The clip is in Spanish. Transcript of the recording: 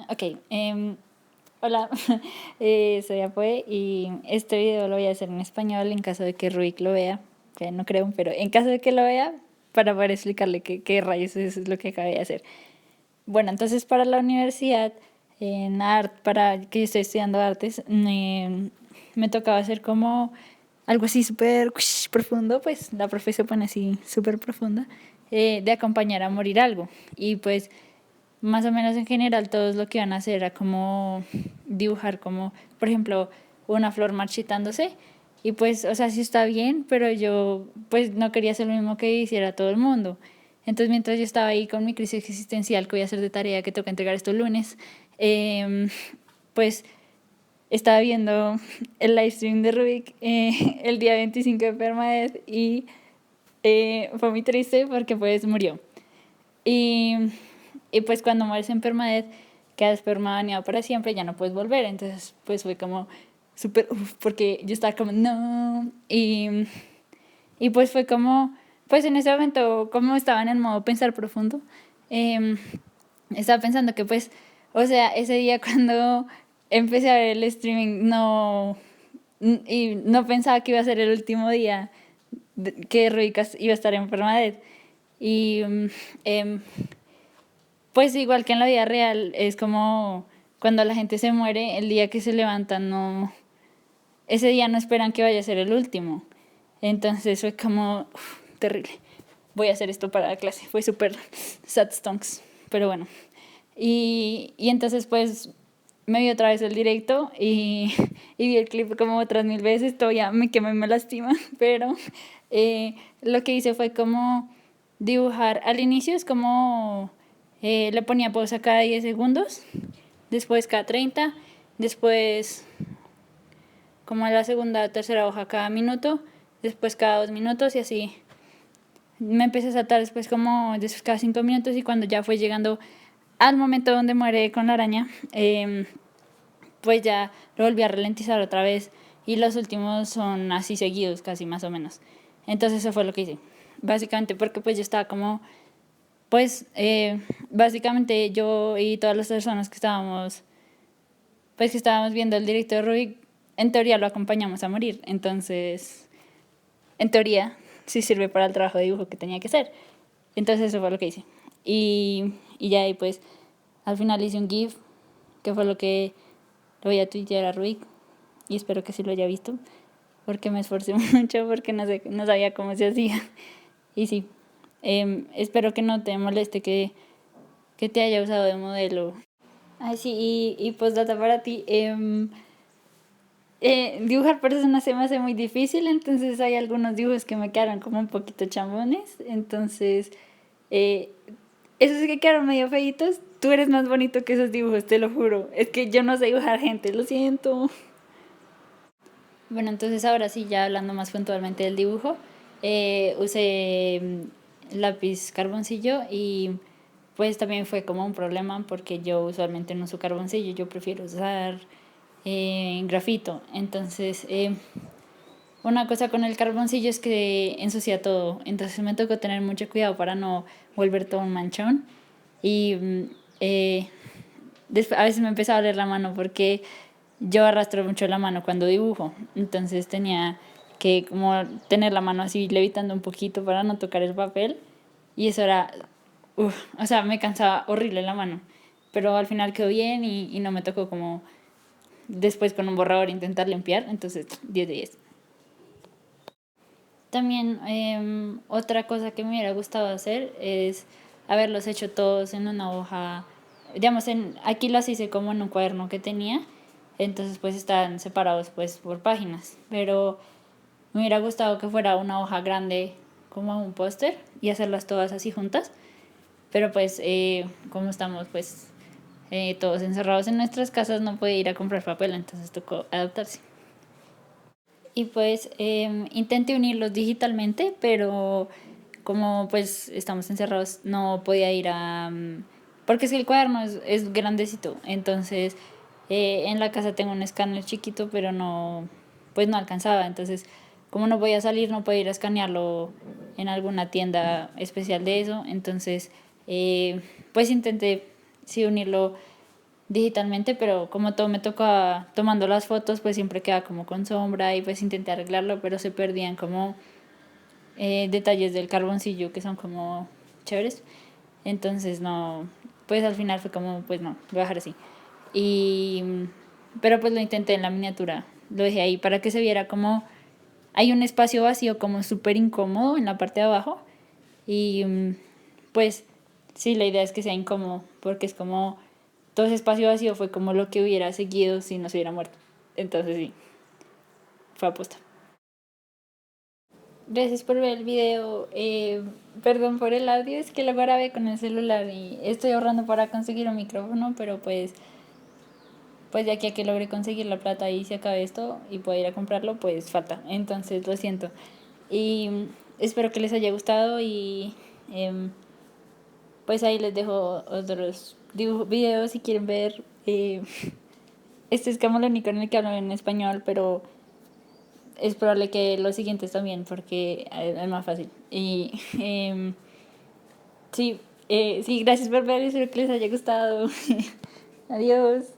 Ok, hola, soy Apoe y este video lo voy a hacer en español en caso de que Rubik lo vea, que no creo, pero en caso de que lo vea, para poder explicarle qué rayos es lo que acabé de hacer. Bueno, entonces para la universidad, para que yo estoy estudiando artes, me tocaba hacer como algo así súper profundo, pues la profe se pone así súper profunda, de acompañar a morir algo. Y pues más o menos en general todos lo que iban a hacer era como dibujar como, por ejemplo, una flor marchitándose. Y pues, o sea, sí está bien, pero yo pues no quería hacer lo mismo que hiciera todo el mundo. Entonces, mientras yo estaba ahí con mi crisis existencial que voy a hacer de tarea que tengo que entregar estos lunes, pues estaba viendo el live stream de Rubik el día 25 de Permadeath y fue muy triste porque pues murió. Y, y pues cuando mueres en permadeath, quedas permabaneado para siempre, ya no puedes volver. Entonces, pues fue como súper, porque yo estaba como, no. Y pues fue como, pues en ese momento, como estaba en el modo pensar profundo, eh, estaba pensando que pues, o sea, ese día cuando empecé a ver el streaming, y no pensaba que iba a ser el último día que Ruicas iba a estar en permadeath. Y em, pues igual que en la vida real, es como cuando la gente se muere, el día que se levantan, no, ese día no esperan que vaya a ser el último. Entonces fue como terrible. Voy a hacer esto para la clase. Fue súper sad stonks, pero bueno. Y entonces pues me vi otra vez el directo y vi el clip como otras 1000 veces. Todavía me quemé y me lastima, pero lo que hice fue como dibujar. Al inicio es como le ponía pausa cada 10 segundos, después cada 30, después como en la segunda o tercera hoja cada minuto, después cada 2 minutos y así. Me empecé a saltar después como después cada 5 minutos y cuando ya fue llegando al momento donde muere con la araña, pues ya lo volví a ralentizar otra vez y los últimos son así seguidos casi más o menos. Entonces eso fue lo que hice. Básicamente porque pues yo estaba como, pues básicamente yo y todas las personas que estábamos viendo el directo de Rubik, en teoría lo acompañamos a morir. Entonces, en teoría, sí sirve para el trabajo de dibujo que tenía que hacer. Entonces eso fue lo que hice. Y ya ahí pues al final hice un GIF, que fue lo que lo voy a tuitear a Rubik. Y espero que sí lo haya visto, porque me esforcé mucho, porque no sabía cómo se hacía. Y sí, espero que no te moleste que te haya usado de modelo. Ay, sí, y postdata para ti. Dibujar personas se me hace muy difícil, entonces hay algunos dibujos que me quedaron como un poquito chambones, entonces eh, esos que quedaron medio feitos, tú eres más bonito que esos dibujos, te lo juro, es que yo no sé dibujar gente, lo siento. Bueno, entonces ahora sí, ya hablando más puntualmente del dibujo, usé lápiz carboncillo y pues también fue como un problema porque yo usualmente no uso carboncillo, yo prefiero usar grafito. Entonces, una cosa con el carboncillo es que ensucia todo, entonces me tocó tener mucho cuidado para no volver todo un manchón y eh, a veces me empezaba a doler la mano porque yo arrastro mucho la mano cuando dibujo, entonces tenía que como tener la mano así levitando un poquito para no tocar el papel y eso era, o sea, me cansaba horrible la mano, pero al final quedó bien y no me tocó como después con un borrador intentar limpiar, entonces 10 de 10. También otra cosa que me hubiera gustado hacer es haberlos hecho todos en una hoja, digamos, aquí los hice como en un cuaderno que tenía, entonces pues están separados pues por páginas, pero me hubiera gustado que fuera una hoja grande como un póster y hacerlas todas así juntas, pero pues como estamos pues todos encerrados en nuestras casas no puede ir a comprar papel, entonces tocó adaptarse. Y pues intenté unirlos digitalmente, pero como pues estamos encerrados no podía ir a... porque es que el cuaderno es grandecito, entonces en la casa tengo un escáner chiquito, pero no, pues no alcanzaba, entonces como no podía salir, no podía ir a escanearlo en alguna tienda especial de eso, entonces pues intenté sí unirlo digitalmente, pero como todo me tocaba tomando las fotos, pues siempre quedaba como con sombra y pues intenté arreglarlo, pero se perdían como detalles del carboncillo que son como chéveres. Entonces no, pues al final fue como, pues no, voy a dejar así. Y, pero pues lo intenté en la miniatura, lo dejé ahí para que se viera como, hay un espacio vacío como súper incómodo en la parte de abajo. Y pues sí, la idea es que sea incómodo, porque es como, todo ese espacio vacío fue como lo que hubiera seguido si no se hubiera muerto. Entonces sí, fue aposta. Gracias por ver el video. Perdón por el audio, es que lo grabé con el celular y estoy ahorrando para conseguir un micrófono, pero pues de aquí a que logre conseguir la plata y se acabe esto y pueda ir a comprarlo, pues falta. Entonces lo siento. Y espero que les haya gustado y pues ahí les dejo otros videos si quieren ver. Este es como lo único en el que hablo en español, pero es probable que los siguientes también, porque es más fácil. Y sí, sí, gracias por ver, espero que les haya gustado. Adiós.